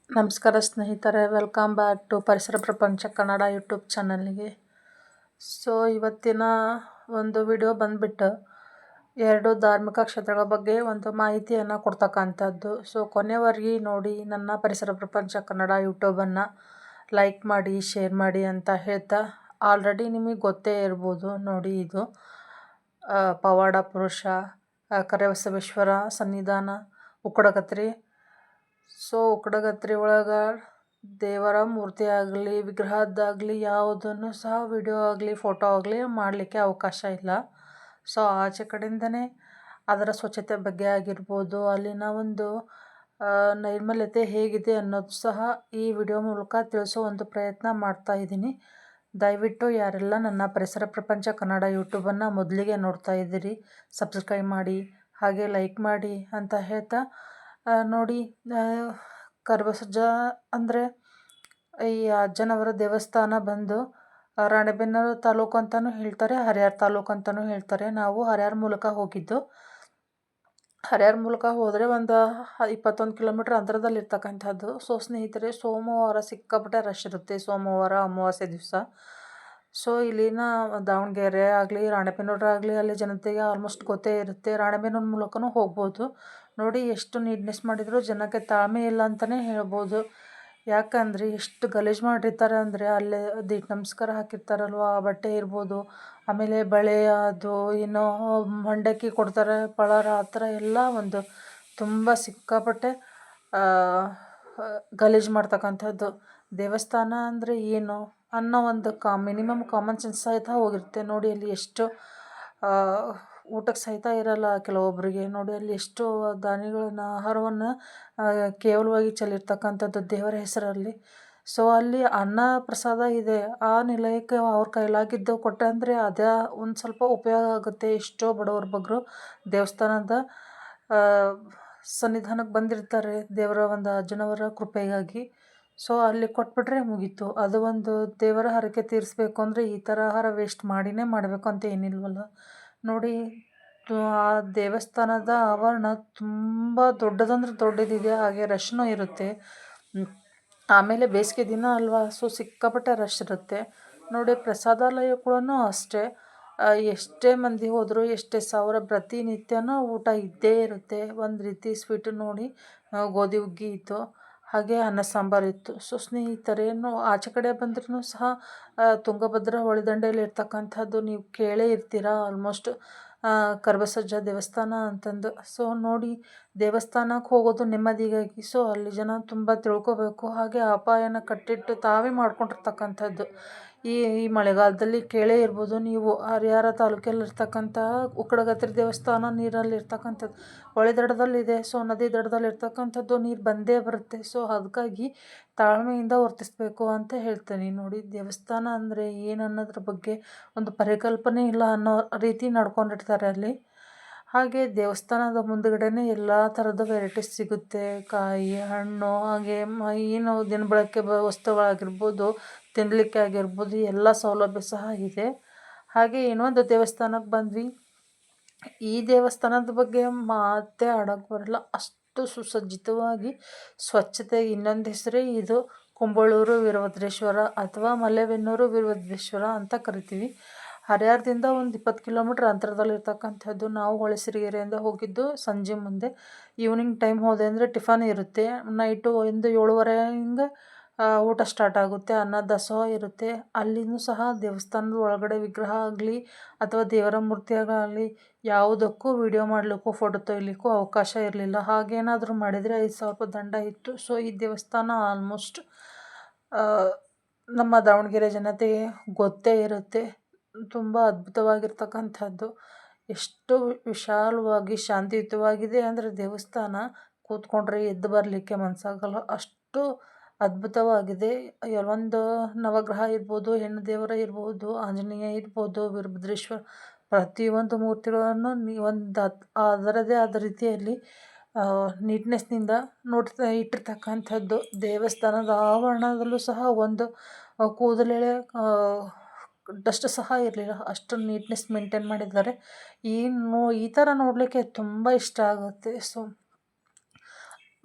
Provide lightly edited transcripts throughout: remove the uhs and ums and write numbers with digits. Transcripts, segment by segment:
ನಮಸ್ಕಾರ ಸ್ನೇಹಿತರೆ, welcome back to ಪರಿಸರ ಪ್ರಪಂಚ ಕನ್ನಡ ಯೂಟ್ಯೂಬ್ ಚಾನಲ್ಗೆ. ಇವತ್ತಿನ ಒಂದು ವಿಡಿಯೋ ಬಂದುಬಿಟ್ಟು 2 ಧಾರ್ಮಿಕ ಕ್ಷೇತ್ರಗಳ ಬಗ್ಗೆ ಒಂದು ಮಾಹಿತಿಯನ್ನು ಕೊಡ್ತಕ್ಕಂಥದ್ದು. ಕೊನೆವರೆಗೆ ನೋಡಿ ನನ್ನ ಪರಿಸರ ಪ್ರಪಂಚ ಕನ್ನಡ ಯೂಟ್ಯೂಬನ್ನು ಲೈಕ್ ಮಾಡಿ, ಶೇರ್ ಮಾಡಿ ಅಂತ ಹೇಳ್ತಾ, ಆಲ್ರೆಡಿ ನಿಮಗೆ ಗೊತ್ತೇ ಇರ್ಬೋದು ನೋಡಿ, ಇದು ಪವಾಡ ಪುರುಷ ಕರಿಬಸವೇಶ್ವರ ಸನ್ನಿಧಾನ ಉಕ್ಕಡಗತ್ರಿ. ಉಕ್ಕಡಗತ್ರಿ ಒಳಗೆ ದೇವರ ಮೂರ್ತಿ ಆಗಲಿ, ವಿಗ್ರಹದ್ದಾಗಲಿ ಯಾವುದನ್ನು ಸಹ ವಿಡಿಯೋ ಆಗಲಿ, ಫೋಟೋ ಆಗಲಿ ಮಾಡಲಿಕ್ಕೆ ಅವಕಾಶ ಇಲ್ಲ. ಆಚೆ ಕಡೆಯಿಂದನೇ ಅದರ ಸ್ವಚ್ಛತೆ ಬಗ್ಗೆ ಆಗಿರ್ಬೋದು, ಅಲ್ಲಿನ ಒಂದು ನೈರ್ಮಲ್ಯತೆ ಹೇಗಿದೆ ಅನ್ನೋದು ಸಹ ಈ ವಿಡಿಯೋ ಮೂಲಕ ತಿಳಿಸೋ ಒಂದು ಪ್ರಯತ್ನ ಮಾಡ್ತಾ ಇದ್ದೀನಿ. ದಯವಿಟ್ಟು ಯಾರೆಲ್ಲ ನನ್ನ ಪರಿಸರ ಪ್ರಪಂಚ ಕನ್ನಡ ಯೂಟ್ಯೂಬನ್ನು ಮೊದಲಿಗೆ ನೋಡ್ತಾ ಇದ್ದೀರಿ, ಸಬ್ಸ್ಕ್ರೈಬ್ ಮಾಡಿ, ಹಾಗೆ ಲೈಕ್ ಮಾಡಿ ಅಂತ ಹೇಳ್ತಾ, ನೋಡಿ ಕರಿಬಸಜ್ಜ ಅಂದರೆ ಈ ಅಜ್ಜನವರ ದೇವಸ್ಥಾನ ಬಂದು ರಾಣೆಬೆನ್ನೂರು ತಾಲೂಕು ಅಂತಲೂ ಹೇಳ್ತಾರೆ, ಹರಿಹರ ತಾಲೂಕು ಅಂತಲೂ ಹೇಳ್ತಾರೆ. ನಾವು ಹರಿಹರ ಮೂಲಕ ಹೋಗಿದ್ದು. ಹರಿಹರ ಮೂಲಕ ಹೋದರೆ ಒಂದು 21 ಕಿಲೋಮೀಟ್ರ್ ಅಂತರದಲ್ಲಿ ಇರ್ತಕ್ಕಂಥದ್ದು. ಸ್ನೇಹಿತರೆ, ಸೋಮವಾರ ಸಿಕ್ಕಾಪಟ್ಟೆ ರಶ್ ಇರುತ್ತೆ, ಸೋಮವಾರ ಅಮಾವಾಸ್ಯೆ ದಿವಸ. ಇಲ್ಲಿನ ದಾವಣಗೆರೆ ಆಗಲಿ, ರಾಣೆಬೆನ್ನೂರು ಆಗಲಿ, ಅಲ್ಲಿ ಜನತೆಗೆ ಆಲ್ಮೋಸ್ಟ್ ಗೊತ್ತೇ ಇರುತ್ತೆ. ರಾಣೆಬೆನ್ನೂರು ಮೂಲಕನೂ ಹೋಗ್ಬೋದು. ನೋಡಿ ಎಷ್ಟು ನೀಟ್ನೆಸ್ ಮಾಡಿದ್ರು, ಜನಕ್ಕೆ ತಾಳ್ಮೆ ಇಲ್ಲ ಅಂತಲೇ ಹೇಳ್ಬೋದು. ಯಾಕಂದರೆ ಎಷ್ಟು ಗಲೀಜು ಮಾಡಿರ್ತಾರೆ ಅಂದರೆ, ಅಲ್ಲೇ ದೀಟ್ ನಮಸ್ಕಾರ ಹಾಕಿರ್ತಾರಲ್ವ, ಆ ಬಟ್ಟೆ ಇರ್ಬೋದು, ಆಮೇಲೆ ಬಳೆ, ಅದು ಏನೋ ಮಂಡಕ್ಕಿ ಕೊಡ್ತಾರೆ, ಪಳಾರ, ಆ ಥರ ಎಲ್ಲ ಒಂದು ತುಂಬ ಸಿಕ್ಕಾಪಟ್ಟೆ ಗಲೀಜು ಮಾಡ್ತಕ್ಕಂಥದ್ದು. ದೇವಸ್ಥಾನ ಅಂದರೆ ಏನು ಅನ್ನೋ ಒಂದು ಮಿನಿಮಮ್ ಕಾಮನ್ ಸೆನ್ಸ್ ಸಹಿತ ಹೋಗಿರುತ್ತೆ. ನೋಡಿ ಅಲ್ಲಿ ಎಷ್ಟು ಊಟಕ್ಕೆ ಸಹಿತ ಇರಲ್ಲ ಕೆಲವೊಬ್ಬರಿಗೆ. ನೋಡಿ ಅಲ್ಲಿ ಎಷ್ಟು ದಾನಿಗಳನ್ನ ಆಹಾರವನ್ನು ಕೇವಲವಾಗಿ ಚೆಲ್ಲಿರ್ತಕ್ಕಂಥದ್ದು ದೇವರ ಹೆಸರಲ್ಲಿ. ಅಲ್ಲಿ ಅನ್ನ ಪ್ರಸಾದ ಇದೆ, ಆ ನಿಲಯಕ್ಕೆ ಅವ್ರ ಕೈಲಾಗಿದ್ದು ಕೊಟ್ಟೆ ಅಂದರೆ ಅದೇ ಒಂದು ಸ್ವಲ್ಪ ಉಪಯೋಗ ಆಗುತ್ತೆ. ಎಷ್ಟೋ ಬಡವರು ಬಗ್ಗರು ದೇವಸ್ಥಾನದ ಸನ್ನಿಧಾನಕ್ಕೆ ಬಂದಿರ್ತಾರೆ ದೇವರ ಒಂದು ಅಜ್ಜನವರ ಕೃಪೆಗಾಗಿ. ಅಲ್ಲಿ ಕೊಟ್ಬಿಟ್ರೆ ಮುಗೀತು. ಅದು ಒಂದು ದೇವರ ಹರಕೆ ತೀರಿಸ್ಬೇಕು ಅಂದರೆ ಈ ಥರ ಆಹಾರ ವೇಸ್ಟ್ ಮಾಡಿನೇ ಮಾಡಬೇಕು ಅಂತ ಏನಿಲ್ವಲ್ಲ. ನೋಡಿ ಆ ದೇವಸ್ಥಾನದ ಆವರಣ ತುಂಬ ದೊಡ್ಡದಂದ್ರೆ ದೊಡ್ಡದಿದೆ, ಹಾಗೆ ರಶ್ನೂ ಇರುತ್ತೆ. ಆಮೇಲೆ ಬೇಸಿಗೆ ದಿನ ಅಲ್ವಾ, ಸಿಕ್ಕಾಪಟ್ಟೆ ರಶ್ ಇರುತ್ತೆ. ನೋಡಿ ಪ್ರಸಾದಾಲಯ ಕೂಡ ಅಷ್ಟೇ, ಎಷ್ಟೇ ಮಂದಿ ಹೋದರೂ, ಎಷ್ಟೇ ಸಾವಿರ ಪ್ರತಿನಿತ್ಯನೂ ಊಟ ಇದ್ದೇ ಇರುತ್ತೆ. ಒಂದು ರೀತಿ ಸ್ವೀಟು ನೋಡಿ, ಗೋಧಿ ಹುಗ್ಗಿ ಇತ್ತು, ಹಾಗೆ ಅನ್ನ ಸಾಂಬಾರು ಇತ್ತು. ಸ್ನೇಹಿತರೆ, ಆಚೆ ಕಡೆ ಬಂದ್ರೂ ಸಹ ತುಂಗಭದ್ರಾ ಹೊಳೆ ದಂಡೆಯಲ್ಲಿ ಇರ್ತಕ್ಕಂಥದ್ದು ನೀವು ಕೇಳೇ ಇರ್ತೀರ ಆಲ್ಮೋಸ್ಟ್, ಕರಿಬಸಜ್ಜ ದೇವಸ್ಥಾನ ಅಂತಂದು. ನೋಡಿ ದೇವಸ್ಥಾನಕ್ಕೆ ಹೋಗೋದು ನೆಮ್ಮದಿಗಾಗಿ. ಅಲ್ಲಿ ಜನ ತುಂಬ ತಿಳ್ಕೊಬೇಕು. ಹಾಗೆ ಅಪಾಯನ ಕಟ್ಟಿಟ್ಟು ತಾವೇ ಮಾಡ್ಕೊಂಡಿರ್ತಕ್ಕಂಥದ್ದು. ಈ ಮಳೆಗಾಲದಲ್ಲಿ ಕೇಳೇ ಇರ್ಬೋದು ನೀವು, ಹರಿಹರ ತಾಲೂಕಲ್ಲಿರ್ತಕ್ಕಂಥ ಉಕ್ಕಡಗತ್ರಿ ದೇವಸ್ಥಾನ ನೀರಲ್ಲಿ ಇರ್ತಕ್ಕಂಥದ್ದು ಹೊಳೆ ದಡದಲ್ಲಿದೆ. ನದಿ ದಡದಲ್ಲಿ ಇರ್ತಕ್ಕಂಥದ್ದು ನೀರು ಬಂದೇ ಬರುತ್ತೆ. ಅದಕ್ಕಾಗಿ ತಾಳ್ಮೆಯಿಂದ ವರ್ತಿಸಬೇಕು ಅಂತ ಹೇಳ್ತೀನಿ. ನೋಡಿ ದೇವಸ್ಥಾನ ಅಂದರೆ ಏನು ಅನ್ನೋದ್ರ ಬಗ್ಗೆ ಒಂದು ಪರಿಕಲ್ಪನೆ ಇಲ್ಲ ಅನ್ನೋ ರೀತಿ ನಡ್ಕೊಂಡಿರ್ತಾರೆ ಅಲ್ಲಿ. ಹಾಗೆ ದೇವಸ್ಥಾನದ ಮುಂದುಗಡೆನೇ ಎಲ್ಲ ಥರದ ವೆರೈಟೀಸ್ ಸಿಗುತ್ತೆ, ಕಾಯಿ, ಹಣ್ಣು, ಹಾಗೆ ಏನು ದಿನಬಳಕೆ ವಸ್ತುಗಳಾಗಿರ್ಬೋದು, ತಿನ್ನಲಿಕ್ಕೆ ಆಗಿರ್ಬೋದು, ಎಲ್ಲ ಸೌಲಭ್ಯ ಸಹ ಇದೆ. ಹಾಗೆ ಇನ್ನೊಂದು ದೇವಸ್ಥಾನಕ್ಕೆ ಬಂದ್ವಿ. ಈ ದೇವಸ್ಥಾನದ ಬಗ್ಗೆ ಮಾತೇ ಆಡೋಕ್ಕೆ ಬರಲ್ಲ, ಅಷ್ಟು ಸುಸಜ್ಜಿತವಾಗಿ ಸ್ವಚ್ಛತೆ. ಇನ್ನೊಂದು ಹೆಸರೇ ಇದು, ಕುಂಬಳೂರು ವೀರಭದ್ರೇಶ್ವರ ಅಥವಾ ಮಲೆಬೆನ್ನೂರು ವೀರಭದ್ರೇಶ್ವರ ಅಂತ ಕರಿತೀವಿ. ಹರಿಹರದಿಂದ ಒಂದು 20 ಕಿಲೋಮೀಟ್ರ್ ಅಂತರದಲ್ಲಿರ್ತಕ್ಕಂಥದ್ದು. ನಾವು ಹೊಳೆಸಿರಿಗೆರೆಯಿಂದ ಹೋಗಿದ್ದು ಸಂಜೆ ಮುಂದೆ. ಈವ್ನಿಂಗ್ ಟೈಮ್ ಹೋದೆ ಅಂದರೆ ಟಿಫನ್ ಇರುತ್ತೆ. ನೈಟು ಒಂದು 7:30 ಹಿಂಗೆ ಊಟ ಸ್ಟಾರ್ಟ್ ಆಗುತ್ತೆ. ಅನ್ನ ದಾಸೋಹ ಇರುತ್ತೆ. ಅಲ್ಲಿನೂ ಸಹ ದೇವಸ್ಥಾನದ ಒಳಗಡೆ ವಿಗ್ರಹ ಆಗಲಿ ಅಥವಾ ದೇವರ ಮೂರ್ತಿಯಾಗಲಿ ಯಾವುದಕ್ಕೂ ವಿಡಿಯೋ ಮಾಡಲಿಕ್ಕೂ ಫೋಟೋ ತೆಗಿಲಿಕ್ಕೂ ಅವಕಾಶ ಇರಲಿಲ್ಲ. ಹಾಗೇನಾದರೂ ಮಾಡಿದರೆ 5,000 ರೂಪಾಯಿ ದಂಡ ಇತ್ತು. ಈ ದೇವಸ್ಥಾನ ಆಲ್ಮೋಸ್ಟ್ ನಮ್ಮ ದಾವಣಗೆರೆ ಜನತೆಗೆ ಗೊತ್ತೇ ಇರುತ್ತೆ. ತುಂಬ ಅದ್ಭುತವಾಗಿರ್ತಕ್ಕಂಥದ್ದು. ಎಷ್ಟು ವಿಶಾಲವಾಗಿ ಶಾಂತಿಯುತವಾಗಿದೆ ಅಂದರೆ ದೇವಸ್ಥಾನ, ಕೂತ್ಕೊಂಡ್ರೆ ಎದ್ದು ಬರಲಿಕ್ಕೆ ಮನಸ್ಸಾಗಲ್ಲ, ಅಷ್ಟು ಅದ್ಭುತವಾಗಿದೆ. ಒಂದು ನವಗ್ರಹ ಇರ್ಬೋದು, ಹೆಣ್ಣು ದೇವರ ಇರ್ಬೋದು, ಆಂಜನೇಯ ಇರ್ಬೋದು, ವೀರಭದ್ರೇಶ್ವರ, ಪ್ರತಿಯೊಂದು ಮೂರ್ತಿಗಳನ್ನು ಅದರದೇ ಆದ ರೀತಿಯಲ್ಲಿ ನೀಟ್ನೆಸ್ನಿಂದ ಇಟ್ಟಿರ್ತಕ್ಕಂಥದ್ದು. ದೇವಸ್ಥಾನದ ಆವರಣದಲ್ಲೂ ಸಹ ಒಂದು ಕೂದಲೆಳೆ ಡಸ್ಟ್ ಸಹ ಇರಲಿಲ್ಲ, ಅಷ್ಟು ನೀಟ್ನೆಸ್ ಮೇಂಟೈನ್ ಮಾಡಿದ್ದಾರೆ. ಈ ಥರ ನೋಡಲಿಕ್ಕೆ ತುಂಬ ಇಷ್ಟ ಆಗುತ್ತೆ.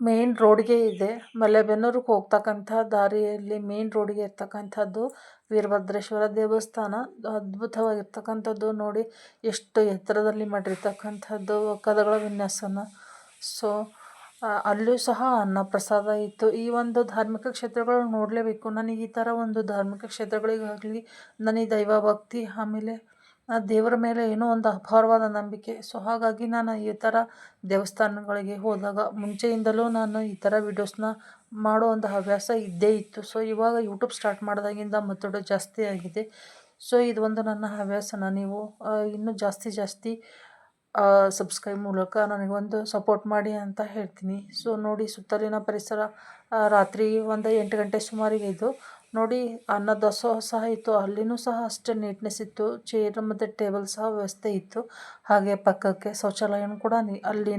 ಮೇನ್ ರೋಡ್ಗೆ ಇದೆ. ಮಲೆಬೆನ್ನೂರಿಗೆ ಹೋಗ್ತಕ್ಕಂಥ ದಾರಿಯಲ್ಲಿ ಮೇನ್ ರೋಡಿಗೆ ಇರ್ತಕ್ಕಂಥದ್ದು ವೀರಭದ್ರೇಶ್ವರ ದೇವಸ್ಥಾನ. ಅದ್ಭುತವಾಗಿರ್ತಕ್ಕಂಥದ್ದು ನೋಡಿ, ಎಷ್ಟು ಎತ್ತರದಲ್ಲಿ ಮಾಡಿರ್ತಕ್ಕಂಥದ್ದು ಕದಗಳ ವಿನ್ಯಾಸನ. ಸೊ ಅಲ್ಲಿಯೂ ಸಹ ಅನ್ನಪ್ರಸಾದ ಇತ್ತು. ಈ ಒಂದು ಧಾರ್ಮಿಕ ಕ್ಷೇತ್ರಗಳು ನೋಡಲೇಬೇಕು. ನನಗೆ ಈ ಥರ ಒಂದು ಧಾರ್ಮಿಕ ಕ್ಷೇತ್ರಗಳಿಗಾಗಲಿ, ನನಗೆ ದೈವ ಭಕ್ತಿ, ಆಮೇಲೆ ದೇವರ ಮೇಲೆ ಏನೋ ಒಂದು ಅಪಾರವಾದ ನಂಬಿಕೆ. ಸೊ ಹಾಗಾಗಿ ನಾನು ಈ ಥರ ದೇವಸ್ಥಾನಗಳಿಗೆ ಹೋದಾಗ ಮುಂಚೆಯಿಂದಲೂ ನಾನು ಈ ಥರ ವೀಡಿಯೋಸ್ನ ಮಾಡೋ ಒಂದು ಹವ್ಯಾಸ ಇದ್ದೇ ಇತ್ತು. ಸೊ ಇವಾಗ ಯೂಟ್ಯೂಬ್ ಸ್ಟಾರ್ಟ್ ಮಾಡಿದಾಗಿಂದ ಮತ್ತೊಂದು ಜಾಸ್ತಿ ಆಗಿದೆ. ಸೊ ಇದು ಒಂದು ನನ್ನ ಹವ್ಯಾಸನ ನೀವು ಇನ್ನೂ ಜಾಸ್ತಿ ಸಬ್ಸ್ಕ್ರೈಬ್ ಮೂಲಕ ನನಗೊಂದು ಸಪೋರ್ಟ್ ಮಾಡಿ ಅಂತ ಹೇಳ್ತೀನಿ. ಸೊ ನೋಡಿ, ಸುತ್ತಲಿನ ಪರಿಸರ ರಾತ್ರಿ ಒಂದು 8 ಗಂಟೆ ಸುಮಾರಿಗೆ ಇದು ನೋಡಿ. ಅನ್ನ ದಾಸೋಹ ಸಹ ಇತ್ತು, ಅಲ್ಲಿನೂ ಸಹ ಅಷ್ಟೇ ನೀಟ್ನೆಸ್ ಇತ್ತು. ಚೇರ್ ಮತ್ತು ಟೇಬಲ್ ಸಹ ವ್ಯವಸ್ಥೆ ಇತ್ತು. ಹಾಗೆ ಪಕ್ಕಕ್ಕೆ ಶೌಚಾಲಯನೂ ಕೂಡ ಅಲ್ಲಿ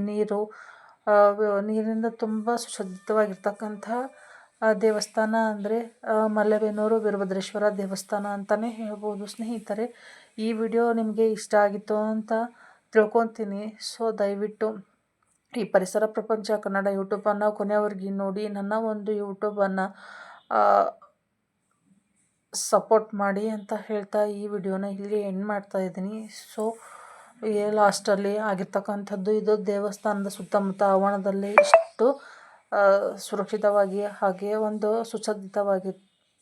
ನೀರಿನಿಂದ ತುಂಬ ಸುಸಜ್ಜಿತವಾಗಿರ್ತಕ್ಕಂಥ ದೇವಸ್ಥಾನ ಅಂದರೆ ಮಲೆಬೆನ್ನೂರು ವೀರಭದ್ರೇಶ್ವರ ದೇವಸ್ಥಾನ ಅಂತಲೇ ಹೇಳ್ಬೋದು ಸ್ನೇಹಿತರೆ. ಈ ವಿಡಿಯೋ ನಿಮಗೆ ಇಷ್ಟ ಆಗಿತ್ತು ಅಂತ ತಿಳ್ಕೊತೀನಿ. ಸೊ ದಯವಿಟ್ಟು ಈ ಪರಿಸರ ಪ್ರಪಂಚ ಕನ್ನಡ ಯೂಟ್ಯೂಬನ್ನು ಕೊನೆಯವರೆಗೆ ನೋಡಿ, ನನ್ನ ಒಂದು ಯೂಟ್ಯೂಬನ್ನು ಸಪೋರ್ಟ್ ಮಾಡಿ ಅಂತ ಹೇಳ್ತಾ ಈ ವಿಡಿಯೋನ ಇಲ್ಲಿ ಎಂಡ್ ಮಾಡ್ತಾ ಇದ್ದೀನಿ. ಸೊ ಲಾಸ್ಟಲ್ಲಿ ಆಗಿರ್ತಕ್ಕಂಥದ್ದು ಇದು ದೇವಸ್ಥಾನದ ಸುತ್ತಮುತ್ತ ಆವರಣದಲ್ಲಿ ಇಷ್ಟು ಸುರಕ್ಷಿತವಾಗಿ ಹಾಗೆ ಒಂದು ಸುಸಜ್ಜಿತವಾಗಿ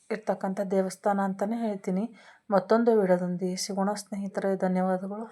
ಇರ್ತಕ್ಕಂಥ ದೇವಸ್ಥಾನ ಅಂತಲೇ ಹೇಳ್ತೀನಿ. ಮತ್ತೊಂದು ವಿಡಿಯೋದೊಂದಿಗೆ ಸಿಗೋಣ ಸ್ನೇಹಿತರೆ. ಧನ್ಯವಾದಗಳು.